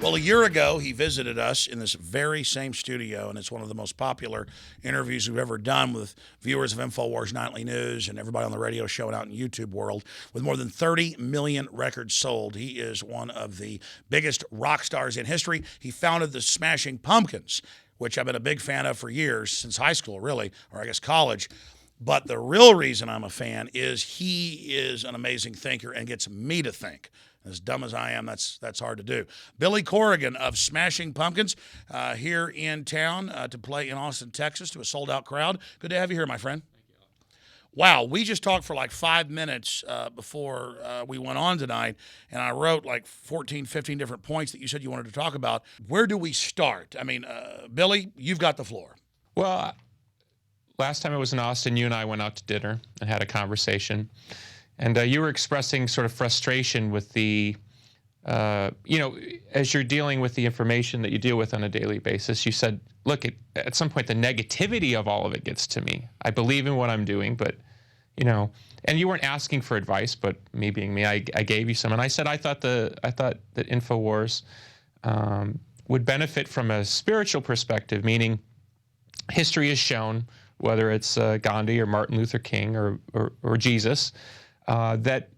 Well, a year ago, he visited us in this very same studio, and it's one of the most popular interviews we've ever done with viewers of InfoWars Nightly News and everybody on the radio show and out in YouTube world. With more than 30 million records sold, he is one of the biggest rock stars in history. He founded the Smashing Pumpkins, which I've been a big fan of for years, since high school, really, or I guess college. But the real reason I'm a fan is he is an amazing thinker and gets me to think. As dumb as I am, that's hard to do. Billy Corgan of Smashing Pumpkins here in town to play in Austin, Texas to a sold-out crowd. Good to have you here, my friend. Thank you. Wow, we just talked for like 5 minutes before we went on tonight, and I wrote like 14, 15 different points that you said you wanted to talk about. Where do we start? I mean, Billy, you've got the floor. Well, last time I was in Austin, you and I went out to dinner and had a conversation. And you were expressing sort of frustration with the, as you're dealing with the information that you deal with on a daily basis, you said, look, at some point the negativity of all of it gets to me. I believe in what I'm doing, but, and you weren't asking for advice, but me being me, I gave you some. And I said I thought that InfoWars would benefit from a spiritual perspective, meaning history has shown, whether it's Gandhi or Martin Luther King or Jesus, that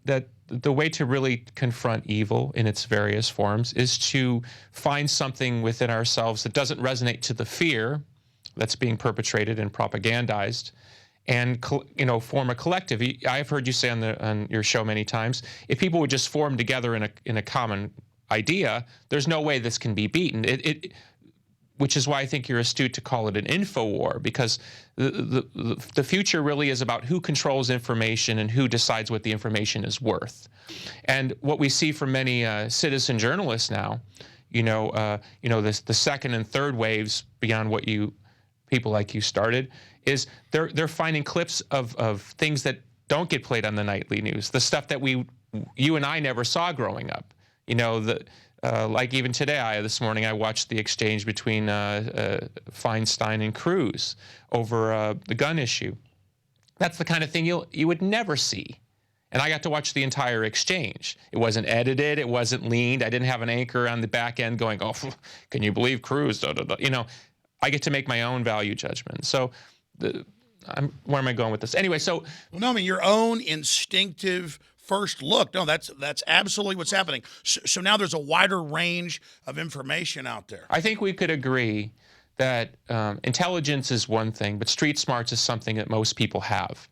the way to really confront evil in its various forms is to find something within ourselves that doesn't resonate to the fear that's being perpetrated and propagandized, and form a collective. I've heard you say on your show many times, if people would just form together in a common idea, there's no way this can be beaten. Which is why I think you're astute to call it an info war, because the future really is about who controls information and who decides what the information is worth. And what we see from many citizen journalists now, the second and third waves beyond what people like you started, is they're finding clips of things that don't get played on the nightly news, the stuff that you and I never saw growing up. Like even today, this morning, I watched the exchange between Feinstein and Cruz over the gun issue. That's the kind of thing you would never see. And I got to watch the entire exchange. It wasn't edited. It wasn't leaned. I didn't have an anchor on the back end going, oh, can you believe Cruz? Da, da, da. I get to make my own value judgment. So where am I going with this? Anyway, so. Well, no, I mean, your own instinctive first look. No, that's absolutely what's happening. So now there's a wider range of information out there. I think we could agree that intelligence is one thing, but street smarts is something that most people have.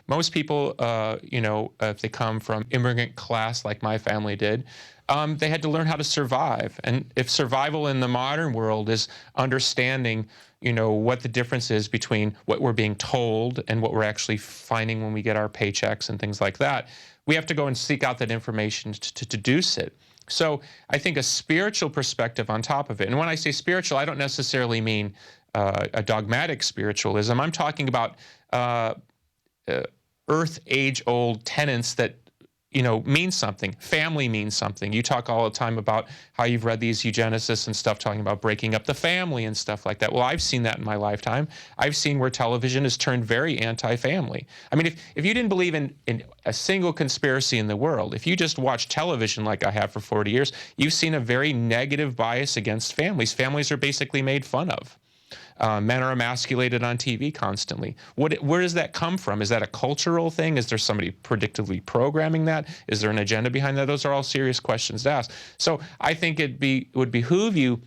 Most people, if they come from immigrant class like my family did, they had to learn how to survive. And if survival in the modern world is understanding, what the difference is between what we're being told and what we're actually finding when we get our paychecks and things like that, we have to go and seek out that information to deduce it. So I think a spiritual perspective on top of it, and when I say spiritual, I don't necessarily mean a dogmatic spiritualism. I'm talking about earth age-old tenets that mean something. Family means something. You talk all the time about how you've read these eugenicists and stuff talking about breaking up the family and stuff like that. Well, I've seen that in my lifetime. I've seen where television has turned very anti-family. I mean, if you didn't believe in a single conspiracy in the world, if you just watch television like I have for 40 years, you've seen a very negative bias against families. Families are basically made fun of. Men are emasculated on TV constantly. Where does that come from? Is that a cultural thing? Is there somebody predictively programming that? Is there an agenda behind that? Those are all serious questions to ask. So I think it would behoove you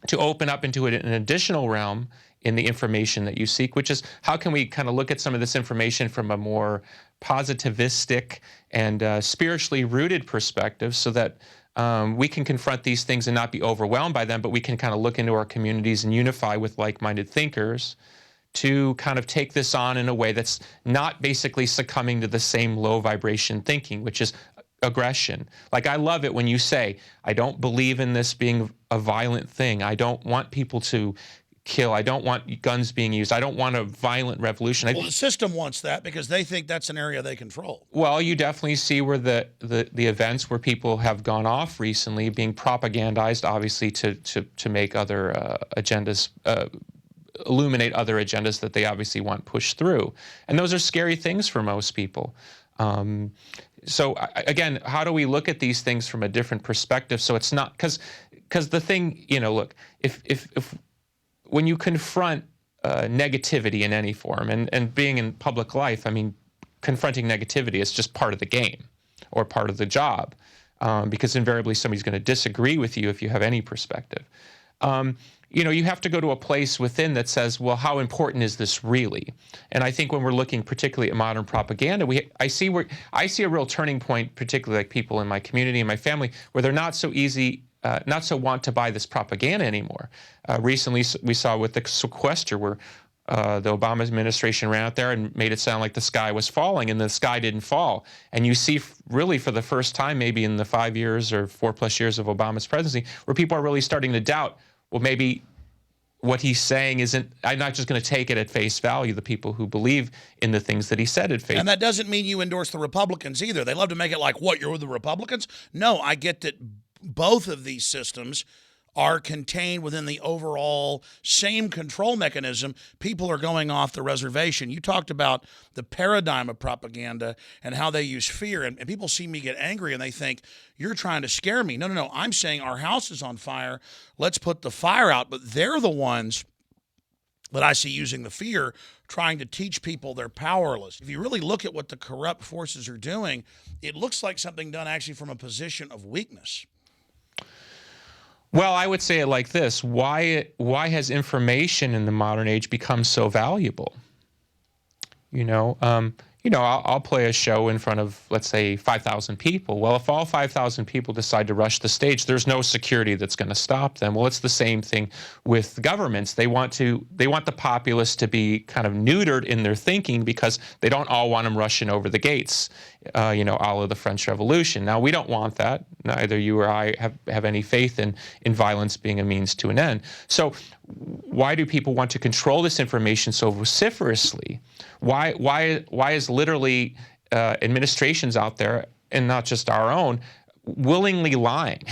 to open up into an additional realm in the information that you seek, which is how can we kind of look at some of this information from a more positivistic and spiritually rooted perspective so that we can confront these things and not be overwhelmed by them, but we can kind of look into our communities and unify with like-minded thinkers to kind of take this on in a way that's not basically succumbing to the same low vibration thinking, which is aggression. Like, I love it when you say, I don't believe in this being a violent thing. I don't want people to kill. I don't want guns being used. I don't want a violent revolution. Well, the system wants that because they think that's an area they control. Well, you definitely see where the events where people have gone off recently being propagandized, obviously to make other agendas, illuminate other agendas that they obviously want pushed through. And those are scary things for most people. So again, how do we look at these things from a different perspective so it's not, because because the thing, look, if when you confront negativity in any form, and being in public life, I mean, confronting negativity is just part of the game or part of the job, because invariably somebody's going to disagree with you if you have any perspective. You have to go to a place within that says, well, how important is this really? And I think when we're looking particularly at modern propaganda, I see a real turning point, particularly like people in my community and my family, where they're not so want to buy this propaganda anymore. Recently, we saw with the sequester where the Obama administration ran out there and made it sound like the sky was falling, and the sky didn't fall. And you see really for the first time, maybe in the 5 years or 4+ years of Obama's presidency, where people are really starting to doubt, well, maybe what he's saying isn't, I'm not just going to take it at face value, the people who believe in the things that he said at face value. And that doesn't mean you endorse the Republicans either. They love to make it like, what, you're with the Republicans? No, I get that both of these systems are contained within the overall same control mechanism. People are going off the reservation. You talked about the paradigm of propaganda and how they use fear, and people see me get angry and they think, you're trying to scare me. No. I'm saying our house is on fire. Let's put the fire out. But they're the ones that I see using the fear, trying to teach people they're powerless. If you really look at what the corrupt forces are doing, it looks like something done actually from a position of weakness. Well, I would say it like this. Why has information in the modern age become so valuable? I'll play a show in front of, let's say, 5,000 people. Well, if all 5,000 people decide to rush the stage, there's no security that's going to stop them. Well, it's the same thing with governments. They want the populace to be kind of neutered in their thinking because they don't all want them rushing over the gates, a la the French Revolution. Now, we don't want that. Neither you or I have any faith in violence being a means to an end. So why do people want to control this information so vociferously? Why is literally administrations out there, and not just our own, willingly lying?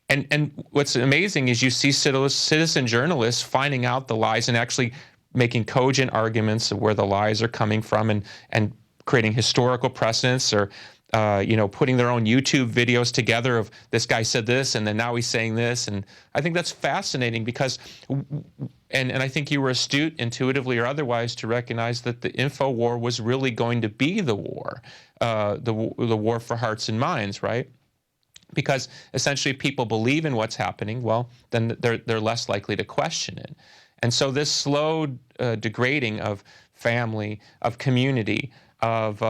and what's amazing is you see citizen journalists finding out the lies and actually making cogent arguments of where the lies are coming from, and creating historical precedents, or putting their own YouTube videos together of this guy said this and then now he's saying this. And I think that's fascinating because, and I think you were astute intuitively or otherwise to recognize that the info war was really going to be the war, the war for hearts and minds, right? Because essentially if people believe in what's happening, well, then they're less likely to question it. And so this slow degrading of family, of community, of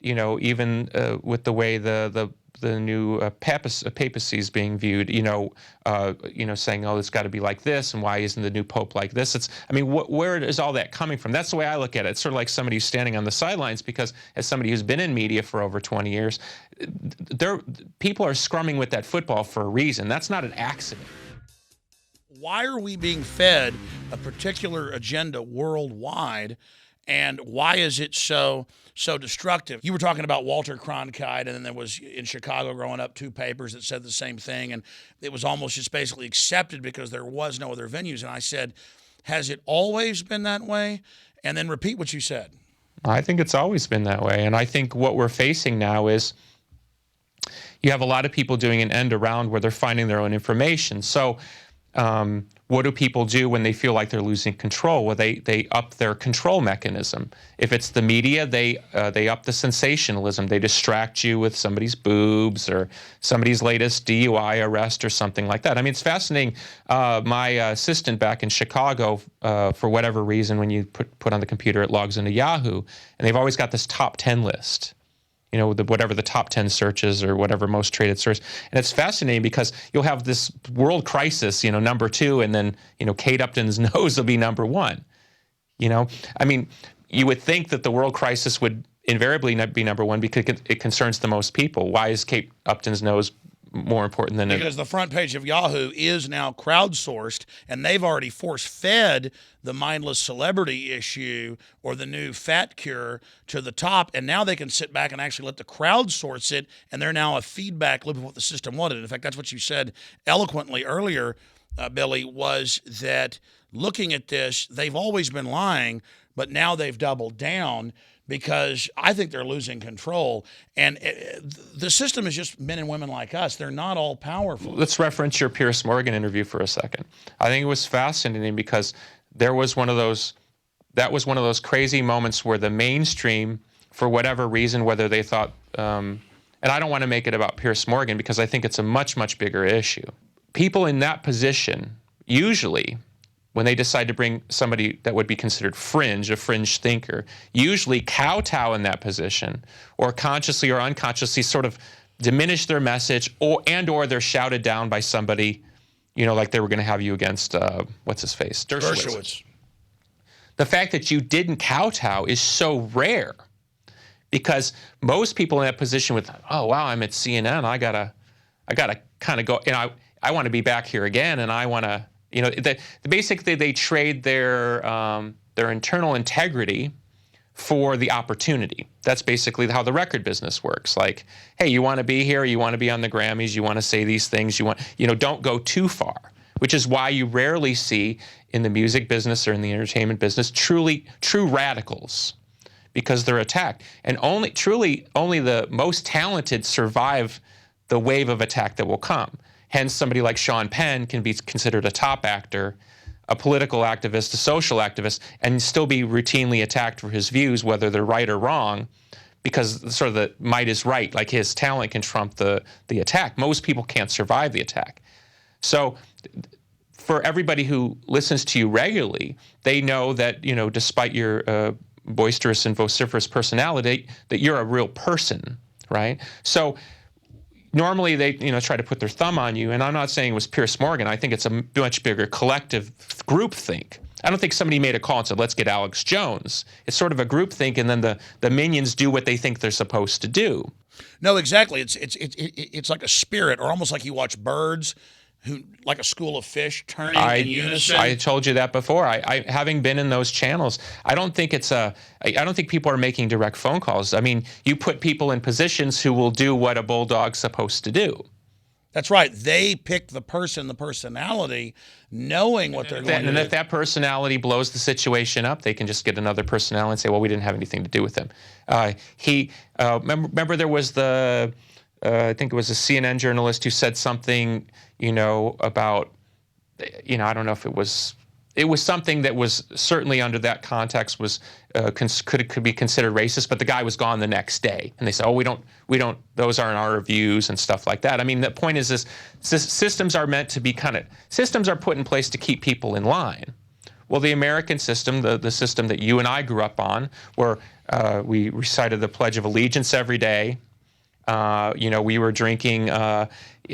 even with the way the new papacy is being viewed, saying, oh, it's got to be like this, and why isn't the new pope like this? Where is all that coming from? That's the way I look at it. It's sort of like somebody who's standing on the sidelines, because as somebody who's been in media for over 20 years, people are scrumming with that football for a reason. That's not an accident. Why are we being fed a particular agenda worldwide? And why is it so destructive? You were talking about Walter Cronkite, and then there was, in Chicago growing up, 2 papers that said the same thing, and it was almost just basically accepted because there was no other venues. And I said, has it always been that way? And then repeat what you said. I think it's always been that way. And I think what we're facing now is you have a lot of people doing an end around where they're finding their own information. So what do people do when they feel like they're losing control? Well, they up their control mechanism. If it's the media, they up the sensationalism. They distract you with somebody's boobs or somebody's latest DUI arrest or something like that. I mean, it's fascinating. My assistant back in Chicago, for whatever reason, when you put on the computer, it logs into Yahoo, and they've always got this top 10 list. Whatever the top 10 searches or whatever most traded search. And it's fascinating because you'll have this world crisis, number 2, and then, Kate Upton's nose will be number 1. You would think that the world crisis would invariably be number 1 because it concerns the most people. Why is Kate Upton's nose more important than because the front page of Yahoo is now crowdsourced, and they've already force-fed the mindless celebrity issue or the new fat cure to the top, and now they can sit back and actually let the crowd source it, and they're now a feedback loop of what the system wanted. In fact, that's what you said eloquently earlier, Billy, was that looking at this, they've always been lying, but now they've doubled down because I think they're losing control. And the system is just men and women like us. They're not all powerful. Let's reference your Piers Morgan interview for a second. I think it was fascinating because that was one of those crazy moments where the mainstream, for whatever reason, whether they thought, and I don't want to make it about Piers Morgan because I think it's a much, much bigger issue. People in that position, usually, when they decide to bring somebody that would be considered fringe, a fringe thinker, usually kowtow in that position, or consciously or unconsciously sort of diminish their message, or they're shouted down by somebody, like they were going to have you against, what's his face? Dershowitz. The fact that you didn't kowtow is so rare because most people in that position with, oh, wow, I'm at CNN, I gotta kind of go, I want to be back here again, and I want to, basically they trade their internal integrity for the opportunity. That's basically how the record business works. Like, hey, you want to be here, you want to be on the Grammys, you want to say these things, don't go too far, which is why you rarely see in the music business or in the entertainment business true radicals, because they're attacked. And only the most talented survive the wave of attack that will come. Hence, somebody like Sean Penn can be considered a top actor, a political activist, a social activist, and still be routinely attacked for his views, whether they're right or wrong, because sort of the might is right, like his talent can trump the attack. Most people can't survive the attack. So for everybody who listens to you regularly, they know that, despite your boisterous and vociferous personality, that you're a real person, right? So normally they, try to put their thumb on you, and I'm not saying it was Piers Morgan. I think it's a much bigger collective groupthink. I don't think somebody made a call and said, let's get Alex Jones. It's sort of a groupthink, and then the minions do what they think they're supposed to do. No, exactly. It's like a spirit, or almost like you watch birds, like a school of fish turning in unison. I told you that before. I having been in those channels, I don't think people are making direct phone calls. I mean, you put people in positions who will do what a bulldog's supposed to do. That's right. They pick the personality, knowing what they're going to do. And if that personality blows the situation up, they can just get another personality and say, well, we didn't have anything to do with him. Remember there was I think it was a CNN journalist who said something, about, I don't know if it was something that was certainly under that context was could be considered racist, but the guy was gone the next day, and they said, oh, we don't, those aren't our views and stuff like that. I mean, the point is systems are meant to be systems are put in place to keep people in line. Well, the American system, the system that you and I grew up on, where we recited the Pledge of Allegiance every day. We were drinking, I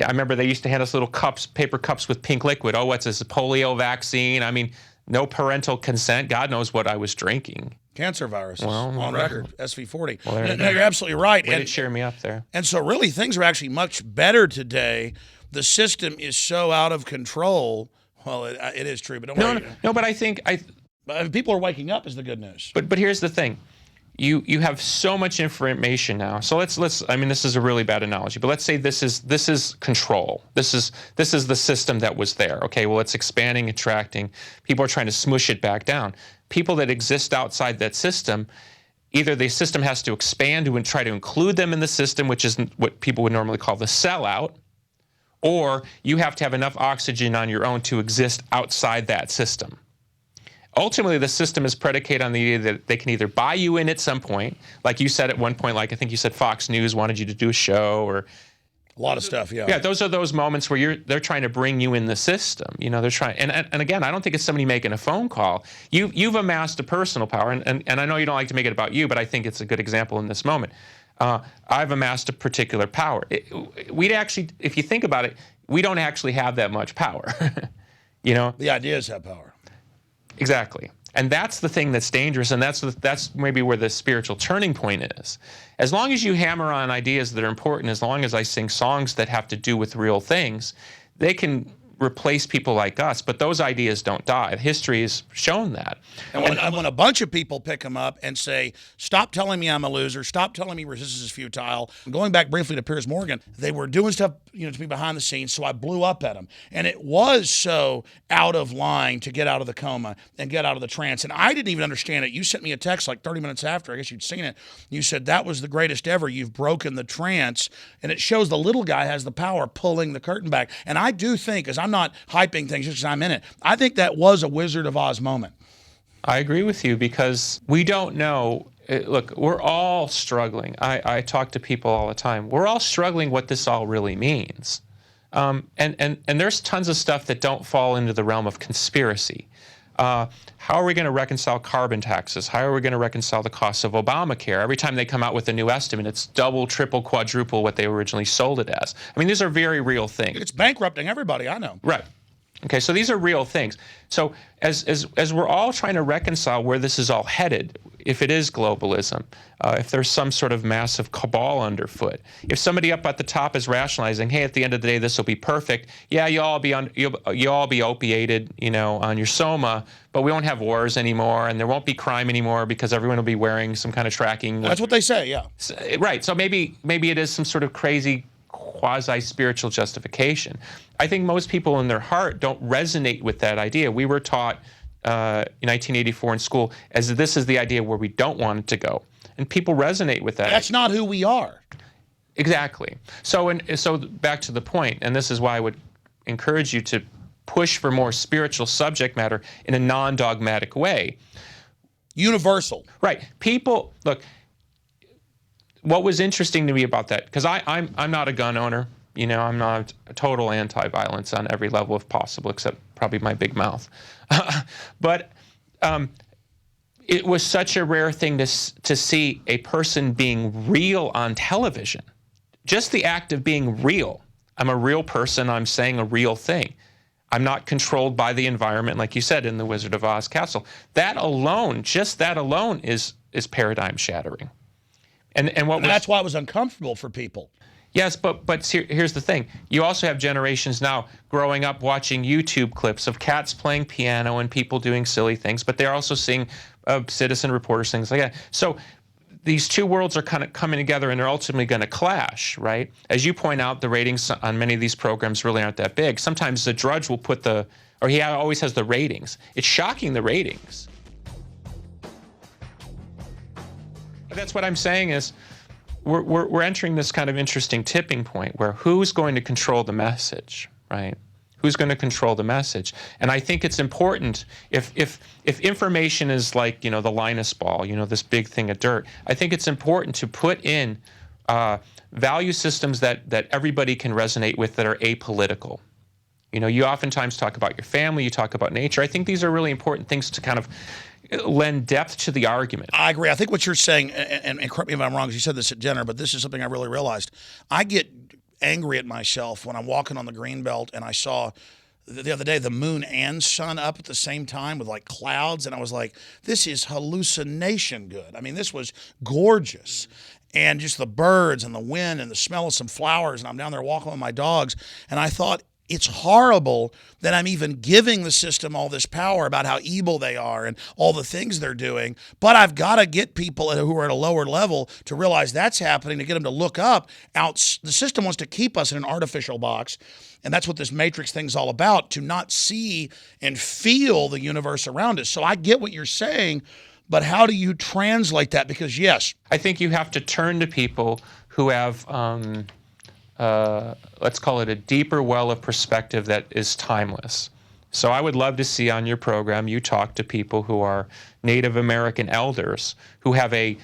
remember they used to hand us little cups, paper cups with pink liquid. Oh, what's this, a polio vaccine? I mean, no parental consent. God knows what I was drinking. Cancer viruses, on record, SV40. Well, no, you're absolutely right. Way to cheer me up there. And so really things are actually much better today. The system is so out of control. Well, it is true, but don't worry. No, but I think people are waking up is the good news. But here's the thing. You have so much information now. So let's I mean, this is a really bad analogy, but let's say this is control. This is the system that was there. Okay, well, it's expanding, contracting. People are trying to smush it back down. People that exist outside that system, either the system has to expand and try to include them in the system, which is what people would normally call the sellout, or you have to have enough oxygen on your own to exist outside that system. Ultimately, the system is predicated on the idea that they can either buy you in at some point, like you said at one point, like I think you said Fox News wanted you to do a show, or a lot of stuff, yeah. Yeah, those are those moments where they're trying to bring you in the system. They're trying, and again, I don't think it's somebody making a phone call. You've amassed a personal power, and I know you don't like to make it about you, but I think it's a good example in this moment. I've amassed a particular power. We'd actually, if you think about it, we don't actually have that much power. The ideas have power. Exactly. And that's the thing that's dangerous, and that's maybe where the spiritual turning point is. As long as you hammer on ideas that are important, as long as I sing songs that have to do with real things, they can replace people like us, but those ideas don't die. History has shown that. And when a bunch of people pick them up and say, stop telling me I'm a loser, stop telling me resistance is futile. Going back briefly to Piers Morgan, they were doing stuff, to be behind the scenes, so I blew up at them. And it was so out of line to get out of the coma and get out of the trance. And I didn't even understand it. You sent me a text like 30 minutes after, I guess you'd seen it. You said, that was the greatest ever. You've broken the trance. And it shows the little guy has the power pulling the curtain back. And I do think, as I'm not hyping things just because I'm in it, I think that was a Wizard of Oz moment. I agree with you because we don't know. Look, we're all struggling. I talk to people all the time. We're all struggling what this all really means. And there's tons of stuff that don't fall into the realm of conspiracy. How are we going to reconcile carbon taxes? How are we going to reconcile the cost of Obamacare? Every time they come out with a new estimate, it's double, triple, quadruple what they originally sold it as. I mean, these are very real things. It's bankrupting everybody, I know. Right. Okay, so these are real things. So as we're all trying to reconcile where this is all headed, if it is globalism, if there's some sort of massive cabal underfoot, if somebody up at the top is rationalizing, hey, at the end of the day, this will be perfect. Yeah, you'll all be opiated, on your soma, but we won't have wars anymore, and there won't be crime anymore because everyone will be wearing some kind of tracking. That's what they say, yeah. Right. So maybe it is some sort of crazy quasi-spiritual justification. I think most people in their heart don't resonate with that idea. We were taught in 1984 in school as this is the idea where we don't want it to go. And people resonate with that. That's not who we are. Exactly. So back to the point, and this is why I would encourage you to push for more spiritual subject matter in a non-dogmatic way. Universal. Right. People, look, what was interesting to me about that, because I'm not a gun owner, I'm not a total anti-violence on every level if possible, except probably my big mouth. But it was such a rare thing to see a person being real on television. Just the act of being real. I'm a real person, I'm saying a real thing. I'm not controlled by the environment, like you said, in the Wizard of Oz castle. That alone, just that alone is paradigm shattering. And that's why it was uncomfortable for people. Yes, but here's the thing. You also have generations now growing up watching YouTube clips of cats playing piano and people doing silly things, but they're also seeing citizen reporters, things like that. So these two worlds are kind of coming together and they're ultimately going to clash, right? As you point out, the ratings on many of these programs really aren't that big. Sometimes the Drudge will put he always has the ratings. It's shocking, the ratings. That's what I'm saying is we're entering this kind of interesting tipping point where who's going to control the message, right? Who's going to control the message? And I think it's important if information is like, the Linus ball, this big thing of dirt, I think it's important to put in value systems that everybody can resonate with that are apolitical. You oftentimes talk about your family, you talk about nature. I think these are really important things to kind of lend depth to the argument. I agree. I think what you're saying, and correct me if I'm wrong, because you said this at dinner, but this is something I really realized. I get angry at myself when I'm walking on the Greenbelt and I saw the other day the moon and sun up at the same time with like clouds, and I was like, this is hallucination good. I mean, this was gorgeous. And just the birds and the wind and the smell of some flowers, and I'm down there walking with my dogs, and I thought, it's horrible that I'm even giving the system all this power about how evil they are and all the things they're doing. But I've got to get people who are at a lower level to realize that's happening, to get them to look up. The system wants to keep us in an artificial box. And that's what this matrix thing's all about, to not see and feel the universe around us. So I get what you're saying, but how do you translate that? Because yes. I think you have to turn to people who have... let's call it a deeper well of perspective that is timeless. So I would love to see on your program you talk to people who are Native American elders who have a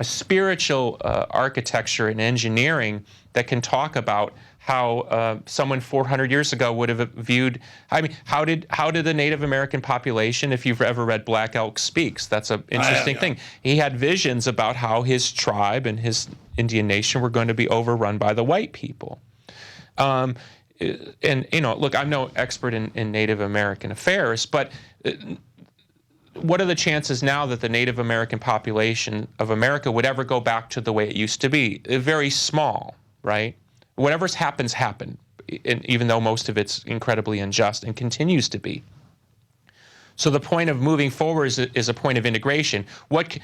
spiritual architecture and engineering that can talk about how someone 400 years ago would have viewed. I mean, how did the Native American population? If you've ever read Black Elk Speaks, that's an interesting thing. He had visions about how his tribe and his Indian nation were going to be overrun by the white people. And look, I'm no expert in Native American affairs, but what are the chances now that the Native American population of America would ever go back to the way it used to be? Very small, right? Whatever's happened. and even though most of it's incredibly unjust and continues to be. So the point of moving forward is a point of integration. Like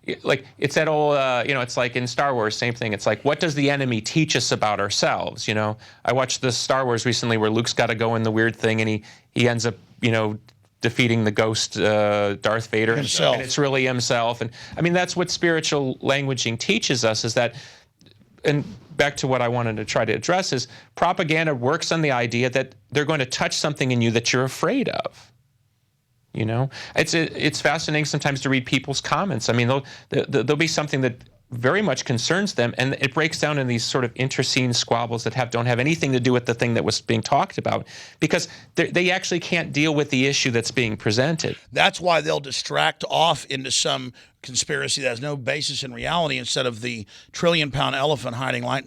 it's that old, it's like in Star Wars, same thing. It's like, what does the enemy teach us about ourselves? I watched this Star Wars recently where Luke's got to go in the weird thing, and he ends up, defeating the ghost Darth Vader himself. And it's really himself. And I mean, that's what spiritual languaging teaches us, is that, and back to what I wanted to try to address, is propaganda works on the idea that they're going to touch something in you that you're afraid of. It's fascinating sometimes to read people's comments. I mean, there'll be something that very much concerns them, and it breaks down in these sort of interscene squabbles that don't have anything to do with the thing that was being talked about, because they actually can't deal with the issue that's being presented. That's why they'll distract off into some conspiracy that has no basis in reality, instead of the trillion-pound elephant hiding right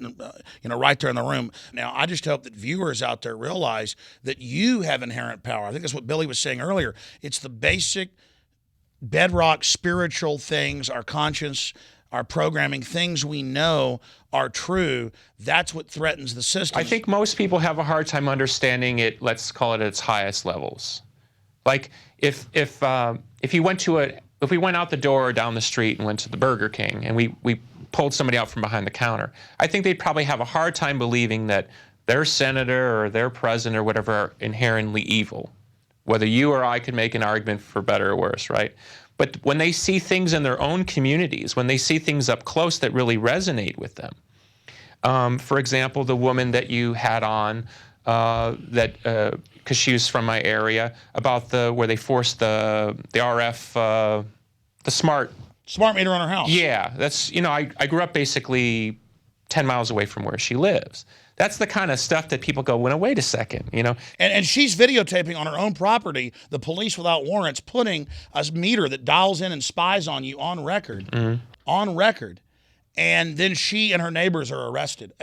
there in the room. Now, I just hope that viewers out there realize that you have inherent power. I think that's what Billy was saying earlier. It's the basic bedrock spiritual things, our conscience, our programming, things we know are true. That's what threatens the system. I think most people have a hard time understanding it, let's call it its highest levels. Like if you went to if we went out the door or down the street and went to the Burger King and we pulled somebody out from behind the counter, I think they'd probably have a hard time believing that their senator or their president or whatever are inherently evil. Whether you or I could make an argument for better or worse, right? But when they see things in their own communities, when they see things up close that really resonate with them. For example, the woman that you had on, because she was from my area, about where they forced the RF, the smart meter on her house. Yeah, that's, I grew up basically 10 miles away from where she lives. That's the kind of stuff that people go, well, wait a second, And she's videotaping on her own property, the police without warrants putting a meter that dials in and spies on you on record. Mm-hmm. On record. And then she and her neighbors are arrested.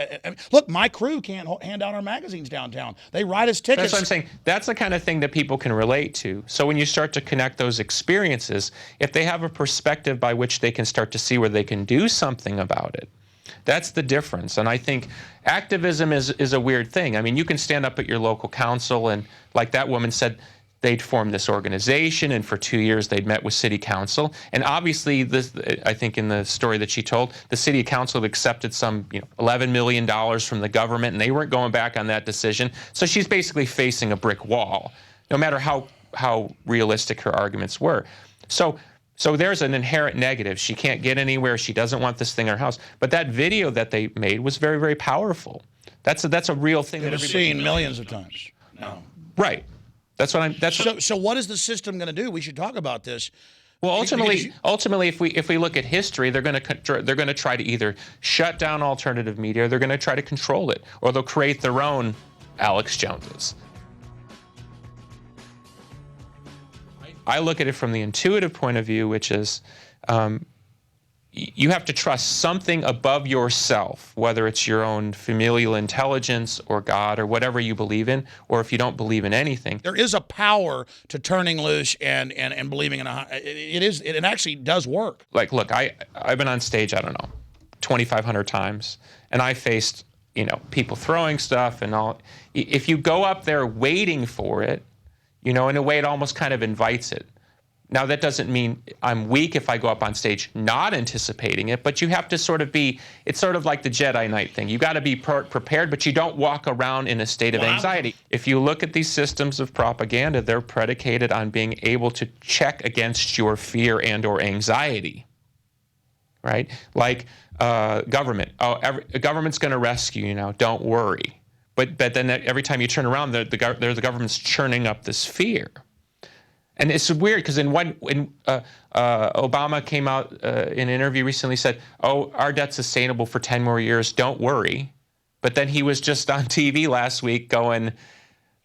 Look, my crew can't hand out our magazines downtown. They write us tickets. That's what I'm saying. That's the kind of thing that people can relate to. So when you start to connect those experiences, if they have a perspective by which they can start to see where they can do something about it, that's the difference. And I think activism is a weird thing. I mean, you can stand up at your local council and, like that woman said, they'd formed this organization, and for 2 years they'd met with city council. And obviously, I think in the story that she told, the city council had accepted some $11 million from the government, and they weren't going back on that decision. So she's basically facing a brick wall, no matter how realistic her arguments were. So there's an inherent negative. She can't get anywhere. She doesn't want this thing in her house. But that video that they made was very, very powerful. That's a real thing that everybody's seen millions of times. No. Right. So what is the system going to do? We should talk about this. Well, ultimately, if we look at history, they're going to try to either shut down alternative media, or they're going to try to control it, or they'll create their own Alex Joneses. I look at it from the intuitive point of view, which is you have to trust something above yourself, whether it's your own familial intelligence or God or whatever you believe in, or if you don't believe in anything. There is a power to turning loose and believing in it actually does work. Like, look, I've been on stage, I don't know, 2,500 times, and I faced, people throwing stuff and all. If you go up there waiting for it, in a way it almost kind of invites it. Now, that doesn't mean I'm weak if I go up on stage not anticipating it, but you have to sort of it's sort of like the Jedi Knight thing. You got to be prepared, but you don't walk around in a state of anxiety. If you look at these systems of propaganda, they're predicated on being able to check against your fear and or anxiety, right? Like government. The government's going to rescue you now. Don't worry. But then every time you turn around, the government's churning up this fear. And it's weird because when Obama came out in an interview recently, said, our debt's sustainable for 10 more years, don't worry. But then he was just on TV last week going,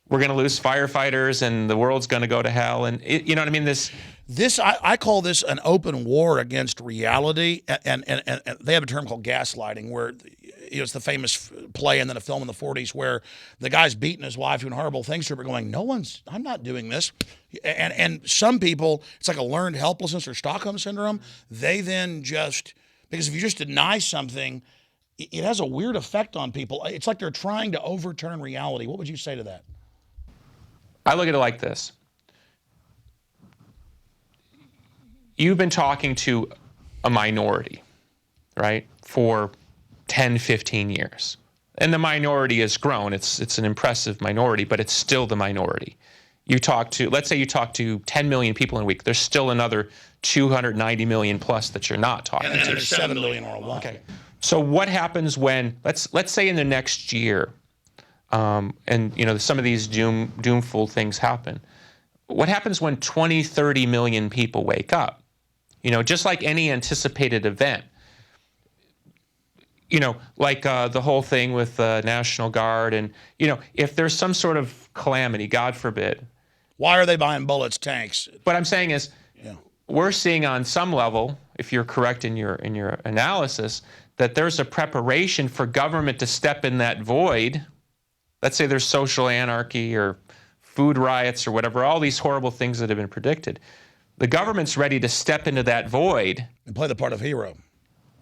we're going to lose firefighters and the world's going to go to hell. And you know what I mean? I call this an open war against reality. And they have a term called gaslighting, where it's the famous play and then a film in the 40s where the guy's beating his wife, doing horrible things to her, but going, I'm not doing this. And some people, it's like a learned helplessness or Stockholm syndrome. They then because if you just deny something, it has a weird effect on people. It's like they're trying to overturn reality. What would you say to that? I look at it like this. You've been talking to a minority, right, for 10, 15 years. And the minority has grown. It's an impressive minority, but it's still the minority. You talk to, let's say you talk to 10 million people in a week. There's still another 290 million plus that you're not talking And to. there's 7 million worldwide. Okay. So what happens when, let's say in the next year, and you know, some of these doomful things happen. What happens when 20, 30 million people wake up? You know, just like any anticipated event. You know, like the whole thing with the National Guard, and you know, if there's some sort of calamity, God forbid. Why are they buying bullets, tanks? What I'm saying is, we're seeing on some level, if you're correct in your analysis, that there's a preparation for government to step in that void. Let's say there's social anarchy or food riots or whatever, all these horrible things that have been predicted. The government's ready to step into that void. And play the part of hero.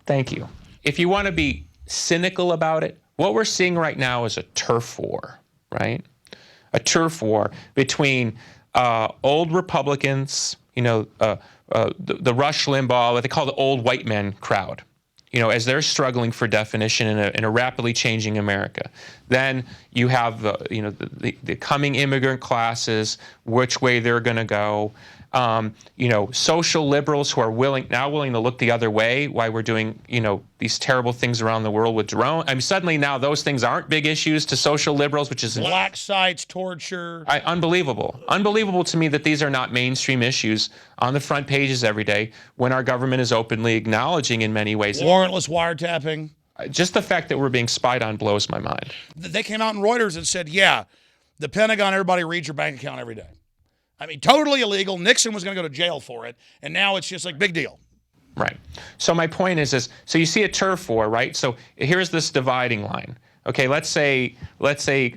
Thank you. If you want to be cynical about it, what we're seeing right now is a turf war, right? A turf war between old Republicans, you know, the Rush Limbaugh, what they call the old white men crowd, you know, as they're struggling for definition in a rapidly changing America. Then you have the coming immigrant classes, which way they're going to go. You know, social liberals who are willing to look the other way while we're doing, you know, these terrible things around the world with drones. I mean, suddenly now those things aren't big issues to social liberals, which is black sites, torture. Unbelievable. Unbelievable to me that these are not mainstream issues on the front pages every day when our government is openly acknowledging in many ways. Warrantless wiretapping. Just the fact that we're being spied on blows my mind. They came out in Reuters and said, yeah, the Pentagon, everybody reads your bank account every day. I mean, totally illegal. Nixon was going to go to jail for it, and now it's just like big deal. Right. So my point is so you see a turf war, right? So here's this dividing line. Okay, let's say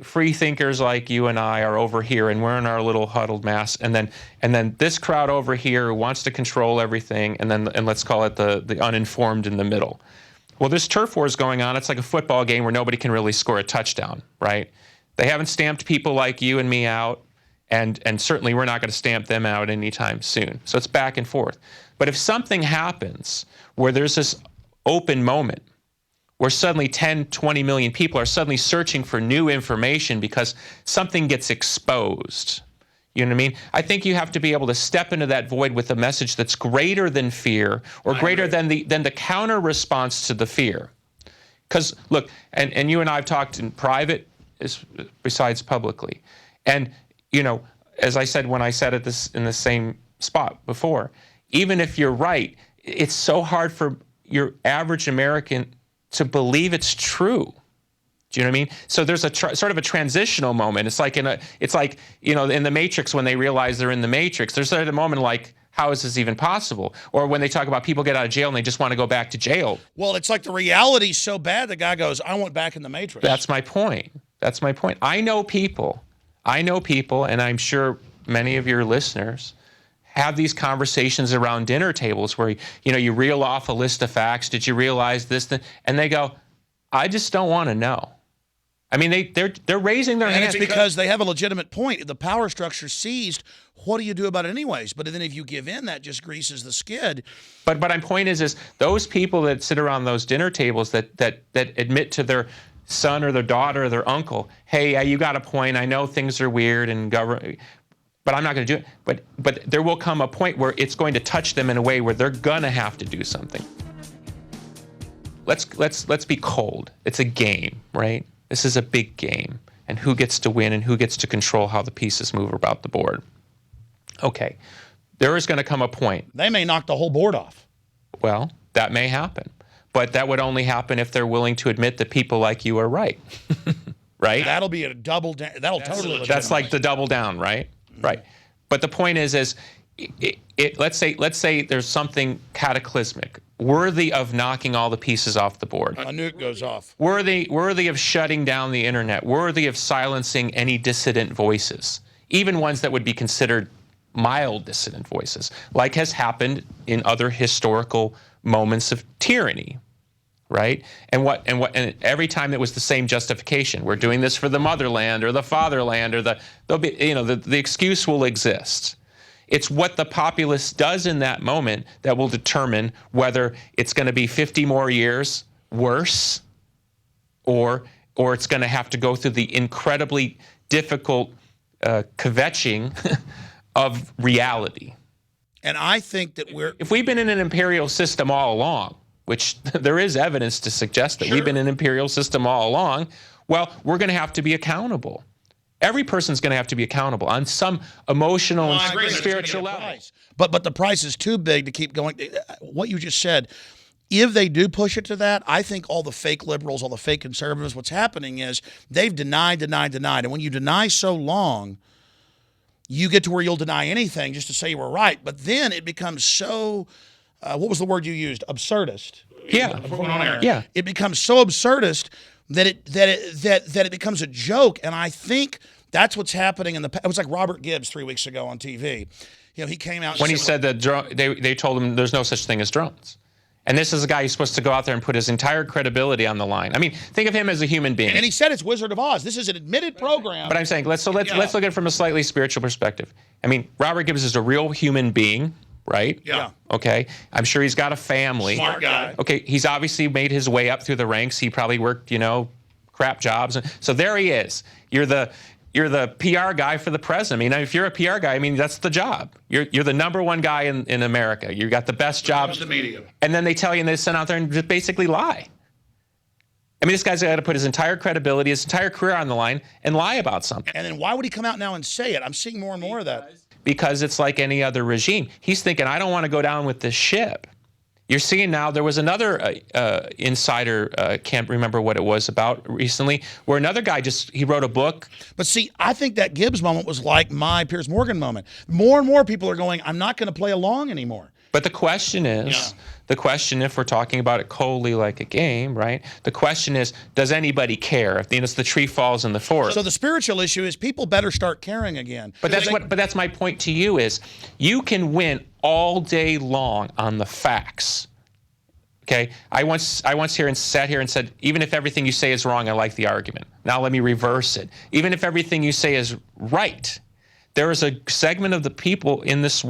free thinkers like you and I are over here, and we're in our little huddled mass, and then this crowd over here who wants to control everything, and let's call it the uninformed in the middle. Well, this turf war is going on. It's like a football game where nobody can really score a touchdown, right? They haven't stamped people like you and me out. And certainly we're not going to stamp them out anytime soon. So it's back and forth. But if something happens where there's this open moment where suddenly 10, 20 million people are suddenly searching for new information because something gets exposed, you know what I mean? I think you have to be able to step into that void with a message that's greater than fear or greater than the counter response to the fear. Because look, and you and I have talked in private besides publicly. And you know, as I said when I said it in the same spot before, even if you're right, it's so hard for your average American to believe it's true. Do you know what I mean? So there's a sort of a transitional moment. It's like you know, in the Matrix when they realize they're in the Matrix. There's a moment like, how is this even possible? Or when they talk about people get out of jail and they just want to go back to jail. Well, it's like the reality's so bad the guy goes, I want back in the Matrix. That's my point. That's my point. I know people, and I'm sure many of your listeners have these conversations around dinner tables where, you know, you reel off a list of facts. Did you realize this? And they go, I just don't want to know. I mean, they're raising their hands. And it's because they have a legitimate point. The power structure seized. What do you do about it anyways? But then if you give in, that just greases the skid. But my point is those people that sit around those dinner tables that admit to their son or their daughter or their uncle, hey, you got a point. I know things are weird and government, but I'm not going to do it. But there will come a point where it's going to touch them in a way where they're going to have to do something. Let's be cold. It's a game, right? This is a big game, and who gets to win and who gets to control how the pieces move about the board. Okay, there is going to come a point. They may knock the whole board off. Well, that may happen. But that would only happen if they're willing to admit that people like you are right. Right? That'll be a double down. That'll totally. That's like the double down, right? Mm-hmm. Right. But the point is let's say there's something cataclysmic, worthy of knocking all the pieces off the board. A nuke goes off. Worthy of shutting down the internet, worthy of silencing any dissident voices, even ones that would be considered mild dissident voices, like has happened in other historical moments of tyranny. right? And every time it was the same justification. We're doing this for the motherland or the fatherland, or the excuse will exist. It's what the populace does in that moment that will determine whether it's going to be 50 more years worse, or it's going to have to go through the incredibly difficult kvetching of reality. And I think that if we've been in an imperial system all along, which there is evidence to suggest that we've been in an imperial system all along, well, we're going to have to be accountable. Every person's going to have to be accountable on some emotional and spiritual level. But the price is too big to keep going. What you just said, if they do push it to that, I think all the fake liberals, all the fake conservatives, what's happening is they've denied. And when you deny so long, you get to where you'll deny anything just to say you were right. But then it becomes so, what was the word you used? Absurdist. Yeah. Yeah. It becomes so absurdist that it becomes a joke. And I think that's what's happening it was like Robert Gibbs 3 weeks ago on TV. He came out when he said that they told him there's no such thing as drones. And this is a guy who's supposed to go out there and put his entire credibility on the line. I mean, think of him as a human being. And he said it's Wizard of Oz. This is an admitted program. But I'm saying let's look at it from a slightly spiritual perspective. I mean, Robert Gibbs is a real human being, right? Yeah. Okay. I'm sure he's got a family. Smart guy. Okay. He's obviously made his way up through the ranks. He probably worked, crap jobs. So there he is. You're the PR guy for the president. I mean, if you're a PR guy, that's the job. You're the number one guy in America. You got the best job. The media. And then they tell you, and they send out there and just basically lie. I mean, this guy's got to put his entire credibility, his entire career on the line and lie about something. And then why would he come out now and say it? I'm seeing more and more of that. Because it's like any other regime. He's thinking, I don't want to go down with this ship. You're seeing now, there was another insider, can't remember what it was about recently, where another guy he wrote a book. But see, I think that Gibbs moment was like my Piers Morgan moment. More and more people are going, I'm not going to play along anymore. But the question is, if we're talking about it coldly like a game, right? The question is, does anybody care? If the tree falls in the forest. So the spiritual issue is people better start caring again. But that's my point to you is, you can win all day long on the facts. Okay, I once sat here and said, even if everything you say is wrong, I like the argument. Now let me reverse it. Even if everything you say is right, there is a segment of the people in this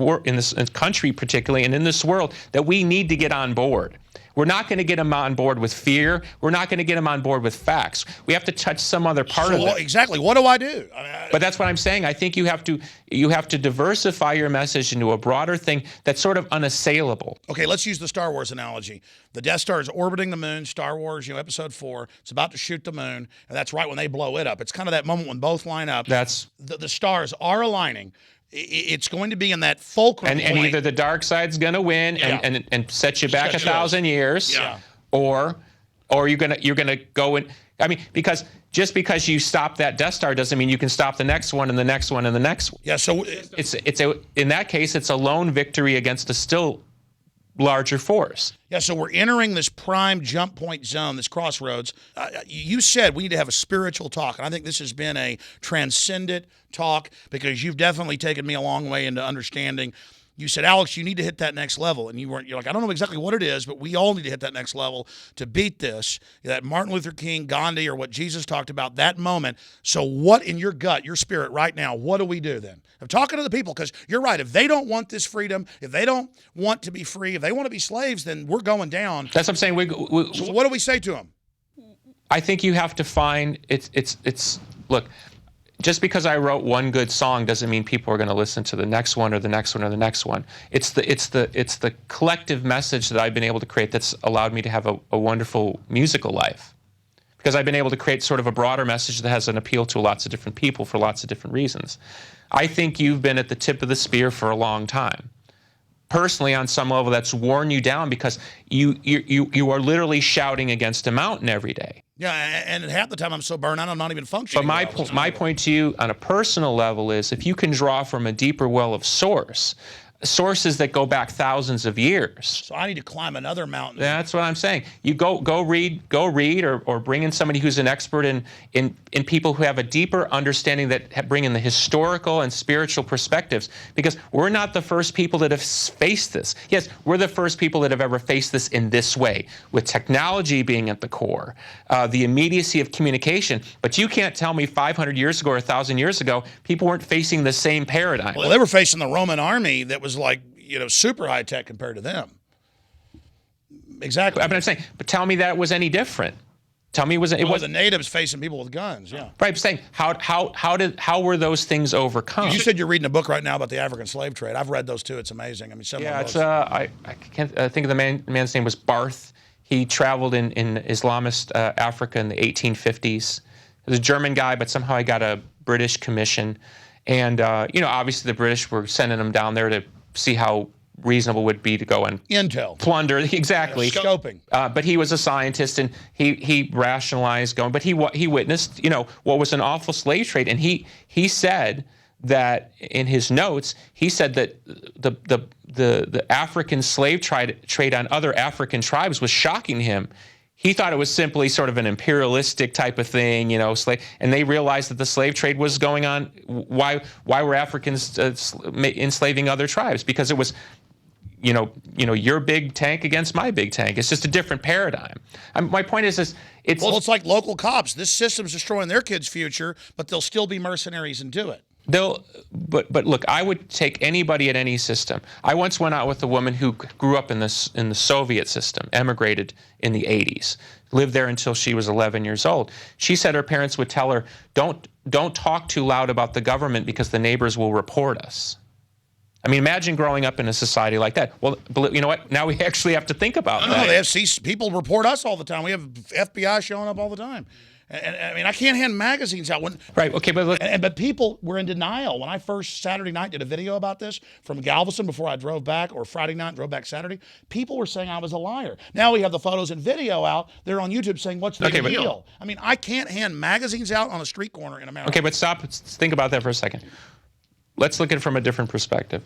country particularly, and in this world, that we need to get on board. We're not going to get them on board with fear. We're not going to get them on board with facts. We have to touch some other part of it. Exactly. What do I do? But that's what I'm saying. I think you have to diversify your message into a broader thing that's sort of unassailable. Okay, let's use the Star Wars analogy. The Death Star is orbiting the moon. Star Wars, Episode 4. It's about to shoot the moon, and that's right when they blow it up. It's kind of that moment when both line up. The stars are aligning. It's going to be in that fulcrum point. And either the dark side's going to win and set you back 1,000 years, or you're gonna go and because just because you stop that Death Star doesn't mean you can stop the next one and the next one and the next one. Yeah. So in that case, it's a lone victory against a still larger force. Yeah, so we're entering this prime jump point zone, this crossroads. You said we need to have a spiritual talk, and I think this has been a transcendent talk because you've definitely taken me a long way into understanding. You said, Alex, you need to hit that next level, and you're like, I don't know exactly what it is, but we all need to hit that next level to beat this. That Martin Luther King, Gandhi, or what Jesus talked about, that moment. So what in your gut, your spirit right now, what do we do then? I'm talking to the people because you're right. If they don't want this freedom, if they don't want to be free, if they want to be slaves, then we're going down. That's what I'm saying. So what do we say to them? I think you have to find look. Just because I wrote one good song doesn't mean people are going to listen to the next one or the next one or the next one. It's the collective message that I've been able to create that's allowed me to have a wonderful musical life. Because I've been able to create sort of a broader message that has an appeal to lots of different people for lots of different reasons. I think you've been at the tip of the spear for a long time. Personally, on some level, that's worn you down because you are literally shouting against a mountain every day. Yeah, and half the time I'm so burned out, I'm not even functioning. But my point to you on a personal level is if you can draw from a deeper well of source, sources that go back thousands of years. So I need to climb another mountain. That's what I'm saying. You go read, or bring in somebody who's an expert in people who have a deeper understanding, that bring in the historical and spiritual perspectives, because we're not the first people that have faced this. Yes, we're the first people that have ever faced this in this way, with technology being at the core, the immediacy of communication. But you can't tell me 500 years ago or 1,000 years ago, people weren't facing the same paradigm. Well, they were facing the Roman army that was like, super high tech compared to them. Exactly. But I'm saying, but tell me that it was any different. Tell me it was the natives facing people with guns. Yeah. Right. I'm saying, how were those things overcome? You said you're reading a book right now about the African slave trade. I've read those too. It's amazing. I mean, it's I can't think of the man's name was Barth. He traveled in Islamist Africa in the 1850s. He was a German guy, but somehow he got a British commission, and obviously the British were sending him down there to see how reasonable would be to go and intel plunder. Exactly. Scoping. But he was a scientist, and he rationalized going. But he witnessed what was an awful slave trade, and he said that in his notes, he said that the African slave trade on other African tribes was shocking him. He thought it was simply sort of an imperialistic type of thing, and they realized that the slave trade was going on. Why were Africans enslaving other tribes? Because it was, your big tank against my big tank. It's just a different paradigm. My point is it's like local cops. This system's destroying their kids' future, but they'll still be mercenaries and do it. But look, I would take anybody at any system. I once went out with a woman who grew up in the Soviet system, emigrated in the 80s, lived there until she was 11 years old. She said her parents would tell her, don't talk too loud about the government because the neighbors will report us. I mean, imagine growing up in a society like that. Well, you know what? Now we actually have to think about that. No, they have people report us all the time. We have FBI showing up all the time. And I mean, I can't hand magazines out right. Okay, but look, but people were in denial when I first Saturday night did a video about this from Galveston before I drove back, or Friday night drove back Saturday. People were saying I was a liar. Now we have the photos and video out. They're on YouTube saying, "What's the deal?" I mean, I can't hand magazines out on a street corner in America. Okay, but stop. Think about that for a second. Let's look at it from a different perspective.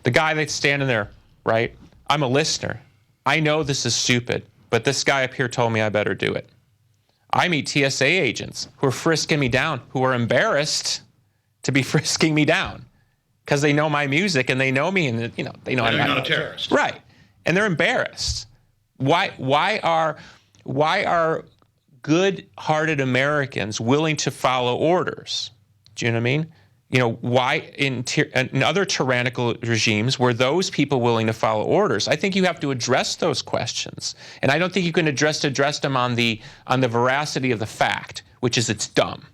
The guy that's standing there, right? I'm a listener. I know this is stupid, but this guy up here told me I better do it. I meet TSA agents who are frisking me down, who are embarrassed to be frisking me down because they know my music and they know me, and they know I'm not a terrorist. Right, and they're embarrassed. Why are good-hearted Americans willing to follow orders? Do you know what I mean? Why in other tyrannical regimes were those people willing to follow orders? I think you have to address those questions, and I don't think you can address them on the veracity of the fact, which is it's dumb.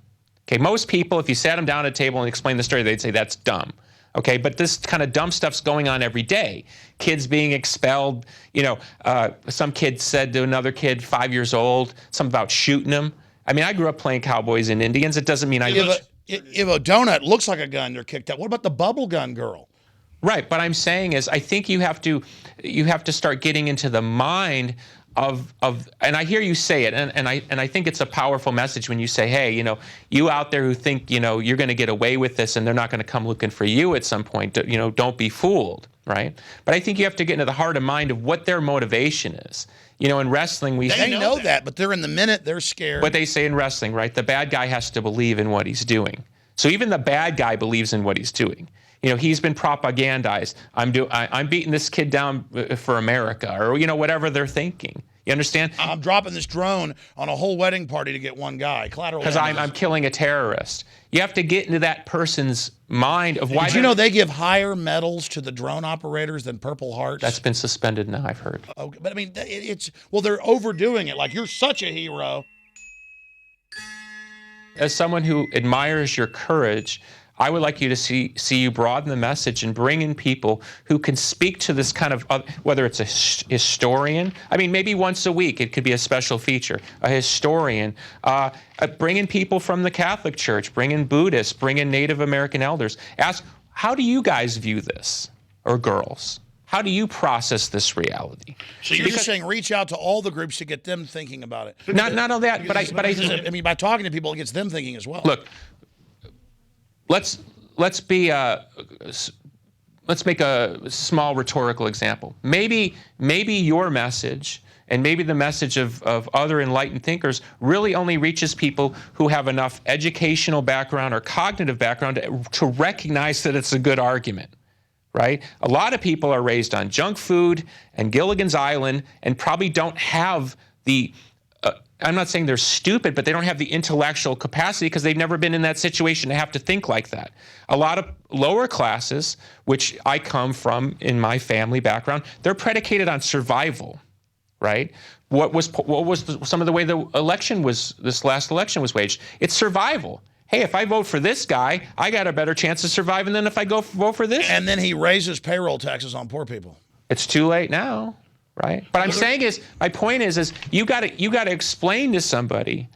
Okay, most people, if you sat them down at a table and explained the story, they'd say that's dumb. Okay, but this kind of dumb stuff's going on every day. Kids being expelled. Some kid said to another kid, 5 years old, something about shooting him. I mean, I grew up playing cowboys and Indians. It doesn't mean if a donut looks like a gun, they're kicked out. What about the bubble gun girl? Right, but I'm saying is I think you have to start getting into the mind of and I hear you say it, and I think it's a powerful message when you say, hey, you out there who think you're going to get away with this and they're not going to come looking for you at some point. Don't be fooled, right? But I think you have to get into the heart and mind of what their motivation is. In wrestling, they know that, but they're in the minute, they're scared. What they say in wrestling, right? The bad guy has to believe in what he's doing. So even the bad guy believes in what he's doing. He's been propagandized. I'm beating this kid down for America, or whatever they're thinking. You understand? I'm dropping this drone on a whole wedding party to get one guy. Collateral. Because I'm killing a terrorist. You have to get into that person's mind of why. Did you know they give higher medals to the drone operators than Purple Hearts? That's been suspended now, I've heard. Okay, but I mean, they're overdoing it. Like, you're such a hero. As someone who admires your courage, I would like you to see you broaden the message and bring in people who can speak to this kind of, whether it's a historian, I mean, maybe once a week, it could be a special feature, a historian, bring in people from the Catholic Church, bring in Buddhists, bring in Native American elders. Ask, how do you guys view this, or girls? How do you process this reality? So you're saying reach out to all the groups to get them thinking about it. Not all that, but I mean, by talking to people, it gets them thinking as well. Look, let's be let's make a small rhetorical example. Maybe your message and maybe the message of other enlightened thinkers really only reaches people who have enough educational background or cognitive background to recognize that it's a good argument, right? A lot of people are raised on junk food and Gilligan's Island and probably don't have the, I'm not saying they're stupid, but they don't have the intellectual capacity because they've never been in that situation to have to think like that. A lot of lower classes, which I come from in my family background, they're predicated on survival. Right? What was some of the way the election was, this last election was waged? It's survival. Hey, if I vote for this guy, I got a better chance of surviving than if I vote for this. And then he raises payroll taxes on poor people. It's too late now, right? But I'm saying is, my point is you got to explain to somebody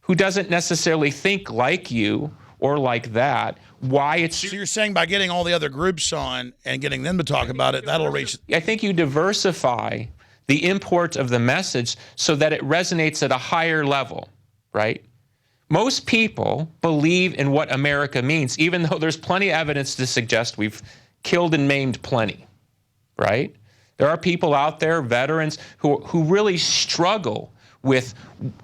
who doesn't necessarily think like you or like that why it's. So you're saying by getting all the other groups on and getting them to talk about it, that'll reach. I think you diversify the import of the message so that it resonates at a higher level, right? Most people believe in what America means, even though there's plenty of evidence to suggest we've killed and maimed plenty, right? There are people out there, veterans, who really struggle with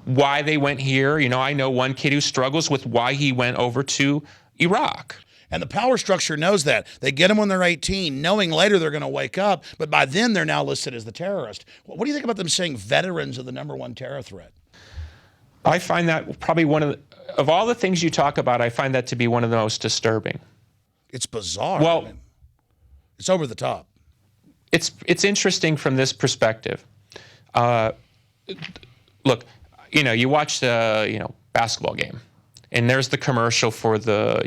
why they went here. You know, I know one kid who struggles with why he went over to Iraq. And the power structure knows that. They get them when they're 18, knowing later they're going to wake up, but by then they're now listed as the terrorist. What do you think about them saying veterans are the #1 terror threat? I find that probably one of all the things you talk about, I find that to be one of the most disturbing. It's bizarre. Well, I mean, it's over the top. It's interesting from this perspective. Look, you know, you watch the basketball game. And there's the commercial for the,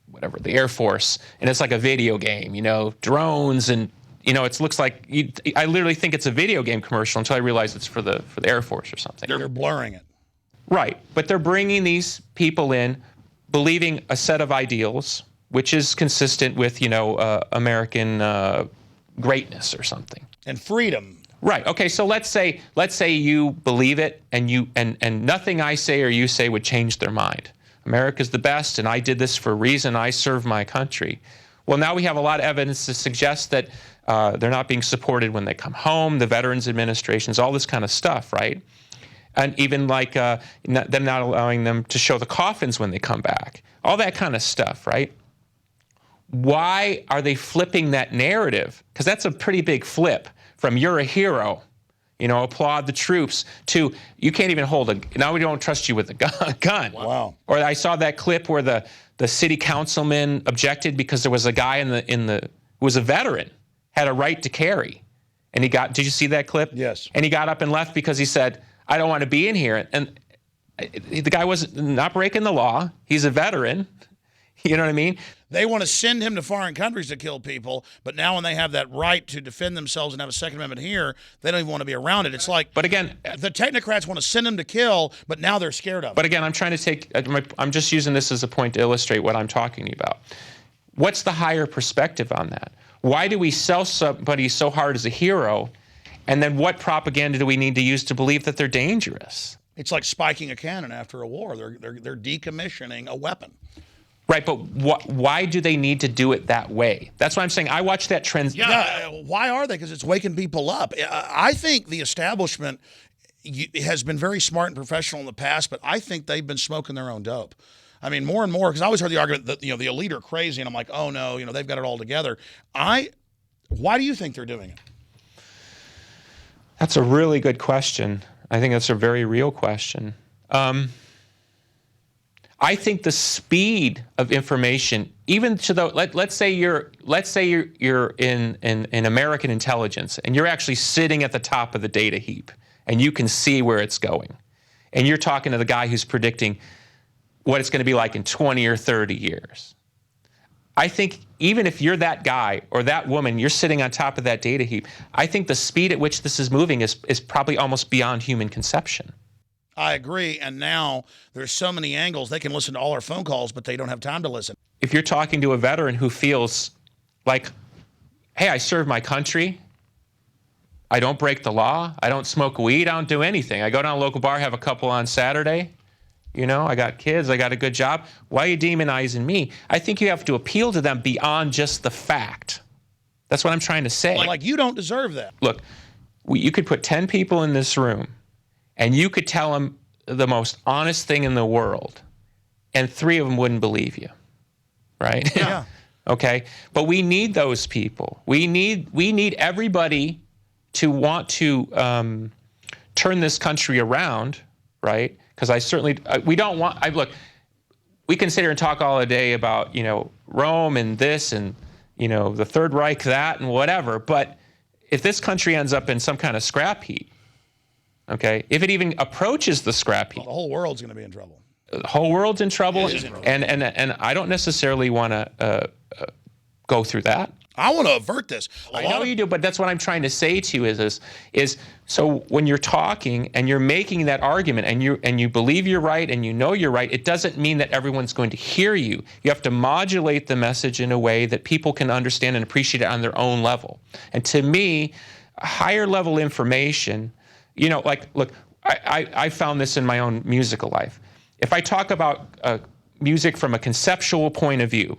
whatever, the Air Force. And it's like a video game, drones. And, it looks like, I literally think it's a video game commercial until I realize it's for the Air Force or something. They're blurring it. Right. But they're bringing these people in, believing a set of ideals, which is consistent with, American greatness or something. And freedom. Right. Okay. So let's say you believe it, and nothing I say or you say would change their mind. America's the best, and I did this for a reason. I serve my country. Well, now we have a lot of evidence to suggest that they're not being supported when they come home. The Veterans Administrations, all this kind of stuff, right? And even like them not allowing them to show the coffins when they come back. All that kind of stuff, right? Why are they flipping that narrative? Because that's a pretty big flip. From you're a hero, applaud the troops, to you can't even now we don't trust you with a gun. Wow. Or I saw that clip where the city councilman objected because there was a guy who was a veteran, had a right to carry. And did you see that clip? Yes. And he got up and left because he said, I don't want to be in here. And the guy was not breaking the law. He's a veteran. You know what I mean? They want to send him to foreign countries to kill people, but now when they have that right to defend themselves and have a Second Amendment here, they don't even want to be around it. It's like, but again, the technocrats want to send him to kill, but now they're scared of it. But again, I'm just using this as a point to illustrate what I'm talking about. What's the higher perspective on that? Why do we sell somebody so hard as a hero, and then what propaganda do we need to use to believe that they're dangerous? It's like spiking a cannon after a war. They're decommissioning a weapon. Right, but why do they need to do it that way? That's why I'm saying I watch that trend. Yeah, why are they? Because it's waking people up. I think the establishment has been very smart and professional in the past, but I think they've been smoking their own dope. I mean, more and more, because I always heard the argument that the elite are crazy, and I'm like, oh no, they've got it all together. Why do you think they're doing it? That's a really good question. I think that's a very real question. I think the speed of information, even to the let's say you're in American intelligence and you're actually sitting at the top of the data heap and you can see where it's going, and you're talking to the guy who's predicting what it's going to be like in 20 or 30 years. I think even if you're that guy or that woman, you're sitting on top of that data heap. I think the speed at which this is moving is probably almost beyond human conception. I agree, and now there's so many angles. They can listen to all our phone calls, but they don't have time to listen. If you're talking to a veteran who feels like, hey, I serve my country, I don't break the law, I don't smoke weed, I don't do anything. I go down to a local bar, have a couple on Saturday, You know, I got kids, I got a good job. Why are you demonizing me? I think you have to appeal to them beyond just the fact. That's what I'm trying to say. Like you don't deserve that. Look, you could put 10 people in this room, and you could tell them the most honest thing in the world, and 3 of them wouldn't believe you, right? Yeah. Okay? But we need those people. We need everybody to want to turn this country around, right? Because I certainly, we don't want, look, we can sit here and talk all day about, you know, Rome and this and, you know, the Third Reich, that and whatever. But if this country ends up in some kind of scrap heap, okay, if it even approaches the scrap heap, the whole world's going to be in trouble. The whole world's in trouble. It is in trouble. And I don't necessarily want to go through that. I want to avert this. I know you do, but that's what I'm trying to say to you is so when you're talking and you're making that argument and you believe you're right and you know you're right, it doesn't mean that everyone's going to hear you. You have to modulate the message in a way that people can understand and appreciate it on their own level. And to me, higher level information, you know, like, look, I found this in my own musical life. If I talk about music from a conceptual point of view,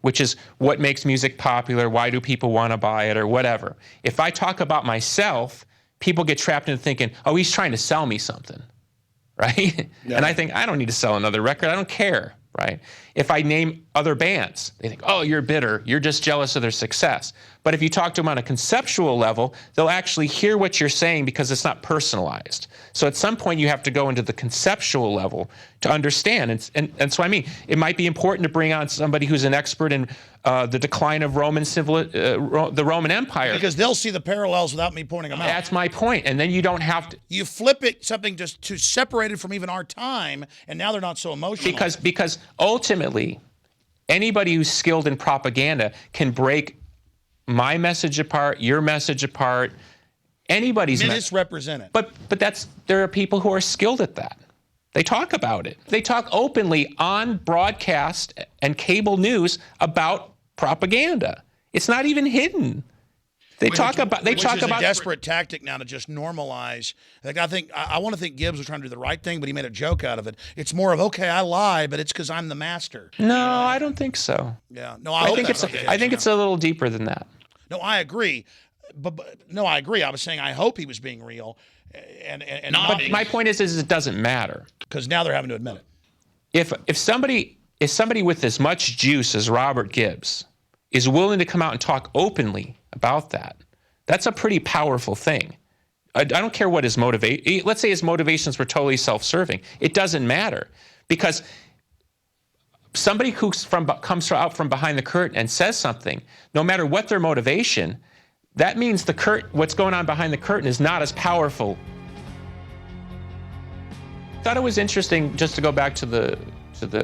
which is what makes music popular, why do people want to buy it, or whatever. If I talk about myself, people get trapped into thinking, oh, he's trying to sell me something, right? Yeah. And I think, I don't need to sell another record, I don't care, right? If I name other bands, they think, oh, you're bitter, you're just jealous of their success. But if you talk to them on a conceptual level, they'll actually hear what you're saying because it's not personalized. So at some point you have to go into the conceptual level to understand. And so I mean, it might be important to bring on somebody who's an expert in the decline of the Roman Empire. Because they'll see the parallels without me pointing them out. That's my point. And then you don't have to. You flip it, something just too separated from even our time, and now they're not so emotional. Because ultimately, anybody who's skilled in propaganda can break my message apart, your message apart, anybody's misrepresent it. But there are people who are skilled at that. They talk about it. They talk openly on broadcast and cable news about propaganda. It's not even hidden. They talk about a desperate tactic now to just normalize. Like I want to think Gibbs was trying to do the right thing, but he made a joke out of it. It's more of, okay, I lie, but it's because I'm the master. No, I don't think so. Yeah, no, I think it's a little deeper than that. No, I agree. But no, I agree. I was saying I hope he was being real, and not. But my point is it doesn't matter because now they're having to admit it. If somebody with as much juice as Robert Gibbs is willing to come out and talk openly about that, that's a pretty powerful thing. I don't care what his motivation. Let's say his motivations were totally self-serving. It doesn't matter because somebody who comes out from behind the curtain and says something, no matter what their motivation, that means what's going on behind the curtain is not as powerful. I thought it was interesting, just to go back to the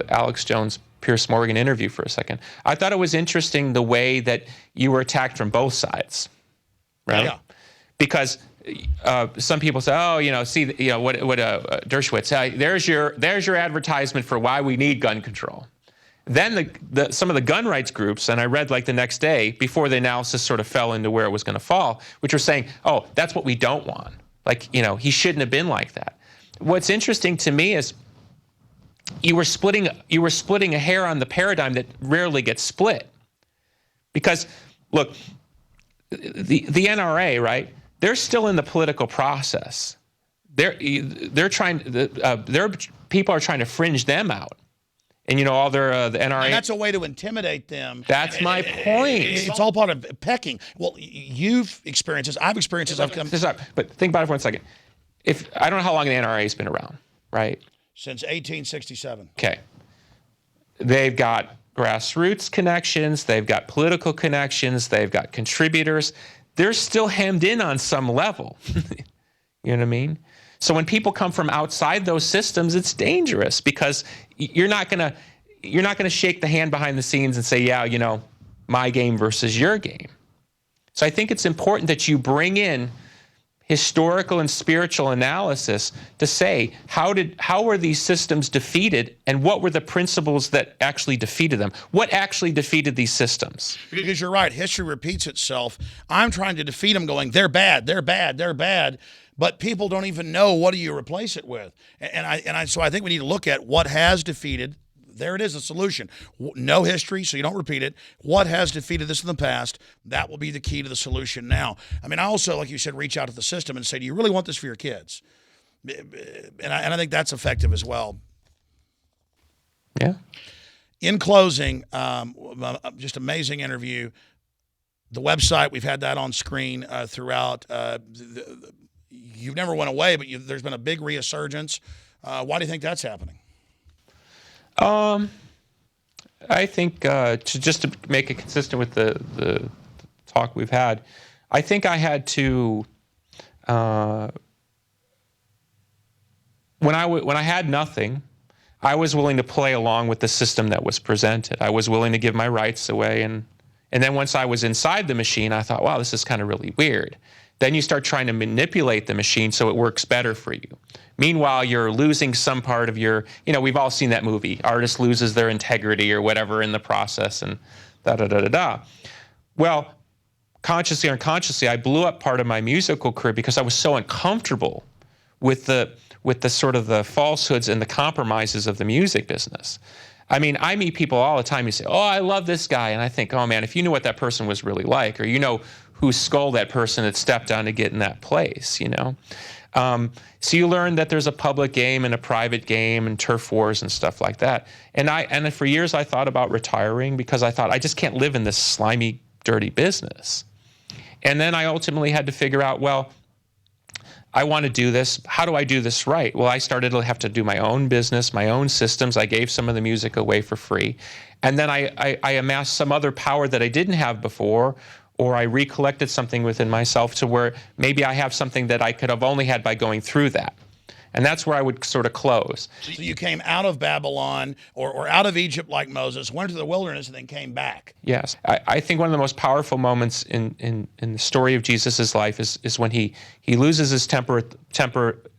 Alex Jones Piers Morgan interview for a second. I thought it was interesting the way that you were attacked from both sides, right? Yeah. Because some people say, oh, you know, see, you know, what Dershowitz, there's your advertisement for why we need gun control. Then some of the gun rights groups, and I read like the next day, before the analysis sort of fell into where it was going to fall, which were saying, oh, that's what we don't want. Like, you know, he shouldn't have been like that. What's interesting to me is you were splitting a hair on the paradigm that rarely gets split. People are trying to fringe them out. And, you know, all their, the NRA. And that's a way to intimidate them. That's my point. It's all part of pecking. Well, you've experienced this. I've experienced this. But think about it for 1 second. I don't know how long the NRA has been around, right? Since 1867. Okay. They've got grassroots connections. They've got political connections. They've got contributors. They're still hemmed in on some level. You know what I mean? So when people come from outside those systems, it's dangerous because you're not gonna shake the hand behind the scenes and say, yeah, you know, my game versus your game. So I think it's important that you bring in historical and spiritual analysis to say how were these systems defeated, and what were the principles that actually defeated them? What actually defeated these systems? Because you're right, history repeats itself. I'm trying to defeat them, going, they're bad, they're bad, they're bad. But people don't even know, what do you replace it with? So I think we need to look at what has defeated. There it is, a solution. No history, so you don't repeat it. What has defeated this in the past? That will be the key to the solution now. I mean, I also, like you said, reach out to the system and say, do you really want this for your kids? And I think that's effective as well. Yeah. In closing, just amazing interview. The website, we've had that on screen throughout. You've never went away, but there's been a big resurgence. Why do you think that's happening? I think just to make it consistent with the talk we've had, I think I had to when I had nothing, I was willing to play along with the system that was presented. I was willing to give my rights away, and then once I was inside the machine, I thought, wow, this is kind of really weird. Then you start trying to manipulate the machine so it works better for you. Meanwhile, you're losing some part of your, we've all seen that movie. Artist loses their integrity or whatever in the process, and da-da-da-da-da. Well, consciously or unconsciously, I blew up part of my musical career because I was so uncomfortable with the sort of the falsehoods and the compromises of the music business. I mean, I meet people all the time who say, oh, I love this guy. And I think, oh, man, if you knew what that person was really like, or whose skull that person had stepped on to get in that place, So you learn that there's a public game and a private game and turf wars and stuff like that. And for years I thought about retiring because I thought I just can't live in this slimy, dirty business. And then I ultimately had to figure out, well, I want to do this. How do I do this right? Well, I started to have to do my own business, my own systems. I gave some of the music away for free. And then I amassed some other power that I didn't have before, or I recollected something within myself to where maybe I have something that I could have only had by going through that. And that's where I would sort of close. So you came out of Babylon or out of Egypt like Moses, went to the wilderness, and then came back. Yes. I think one of the most powerful moments in the story of Jesus' life is when he loses his temper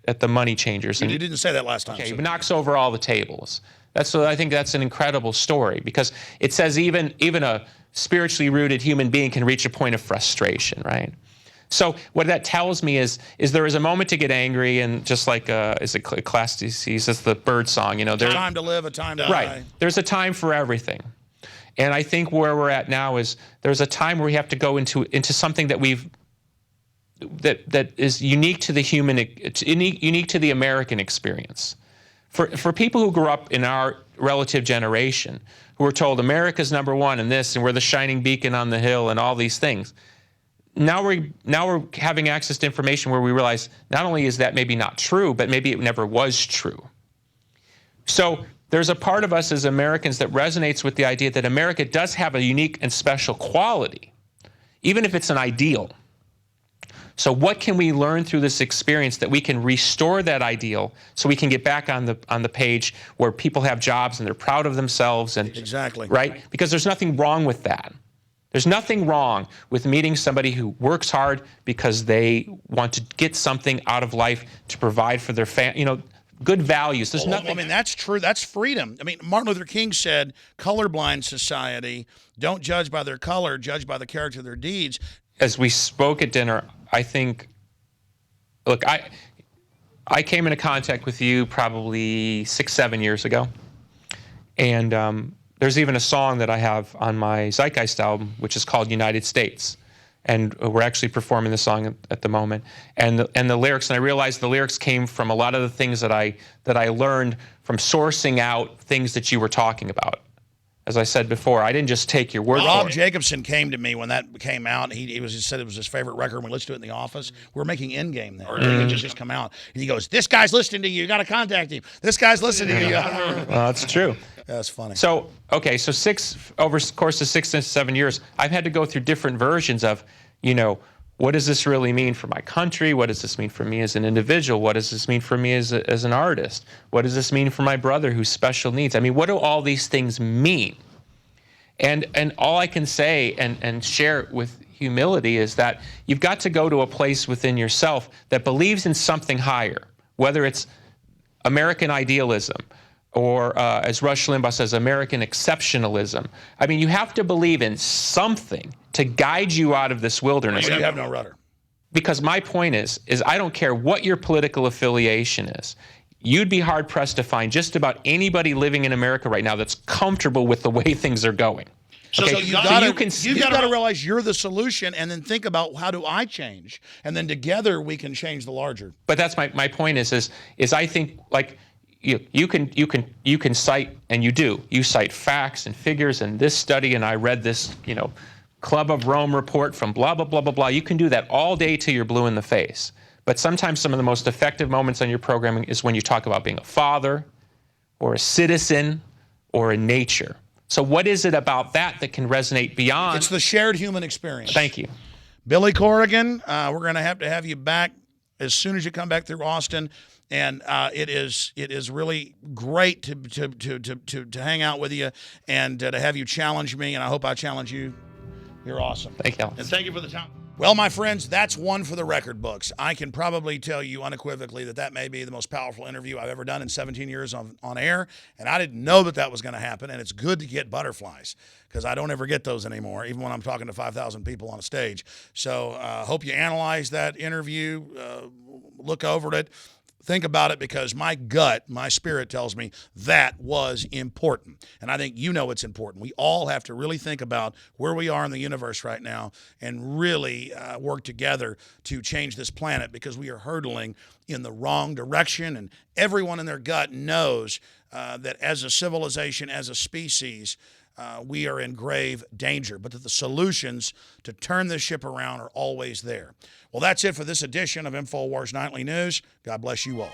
at the money changers. You didn't say that last time. Okay, so. He knocks over all the tables. I think that's an incredible story because it says even a spiritually rooted human being can reach a point of frustration, right? So what that tells me is there is a moment to get angry, and just like is it Ecclesiastes, it's the bird song, there's a time to live, a time to die. Right. There's a time for everything. And I think where we're at now is there's a time where we have to go into something that that is unique to the unique to the American experience. For people who grew up in our relative generation, who were told America's number one and this, and we're the shining beacon on the hill and all these things. Now we're having access to information where we realize not only is that maybe not true, but maybe it never was true. So there's a part of us as Americans that resonates with the idea that America does have a unique and special quality, even if it's an ideal. So what can we learn through this experience that we can restore that ideal so we can get back on the page where people have jobs and they're proud of themselves and exactly right? Because there's nothing wrong with that. There's nothing wrong with meeting somebody who works hard because they want to get something out of life to provide for their family, good values. There's nothing. I mean, that's true. That's freedom. I mean, Martin Luther King said, colorblind society, don't judge by their color, judge by the character of their deeds. As we spoke at dinner, I think, look, I came into contact with you probably 6-7 years ago. And there's even a song that I have on my Zeitgeist album, which is called United States. And we're actually performing the song at the moment. And the lyrics, and I realized the lyrics came from a lot of the things that I learned from sourcing out things that you were talking about. As I said before, I didn't just take your word for it. Rob Jacobson came to me when that came out. He said it was his favorite record. When we listened to it in the office, we were making Endgame then. It had just come out. And he goes, this guy's listening to you. You got to contact him. This guy's listening to you. Well, that's true. That's funny. So, okay, so over the course of 6 to 7 years, I've had to go through different versions of, what does this really mean for my country? What does this mean for me as an individual? What does this mean for me as an artist? What does this mean for my brother who's special needs? I mean, what do all these things mean? And all I can say and share with humility is that you've got to go to a place within yourself that believes in something higher, whether it's American idealism or, as Rush Limbaugh says, American exceptionalism. I mean, you have to believe in something to guide you out of this wilderness. You have no rudder. Because my point is I don't care what your political affiliation is. You'd be hard-pressed to find just about anybody living in America right now that's comfortable with the way things are going. Okay? So you've got to realize you're the solution, and then think about, how do I change? And then together we can change the larger. But that's my point is I think, like, you can cite, and you cite facts and figures and this study, and I read this, Club of Rome report from blah, blah, blah, blah, blah. You can do that all day till you're blue in the face. But sometimes some of the most effective moments on your programming is when you talk about being a father or a citizen or a nature. So what is it about that can resonate beyond? It's the shared human experience. Thank you. Billy Corgan, we're going to have you back as soon as you come back through Austin. And it is really great to hang out with you and to have you challenge me. And I hope I challenge you. You're awesome. Thank you. And thank you for the time. Well, my friends, that's one for the record books. I can probably tell you unequivocally that may be the most powerful interview I've ever done in 17 years on air, and I didn't know that was going to happen, and it's good to get butterflies because I don't ever get those anymore, even when I'm talking to 5,000 people on a stage. So hope you analyze that interview, look over it. Think about it, because my gut, my spirit tells me that was important. And I think it's important. We all have to really think about where we are in the universe right now and really work together to change this planet, because we are hurtling in the wrong direction. And everyone in their gut knows that as a civilization, as a species, we are in grave danger, but that the solutions to turn this ship around are always there. Well, that's it for this edition of InfoWars Nightly News. God bless you all.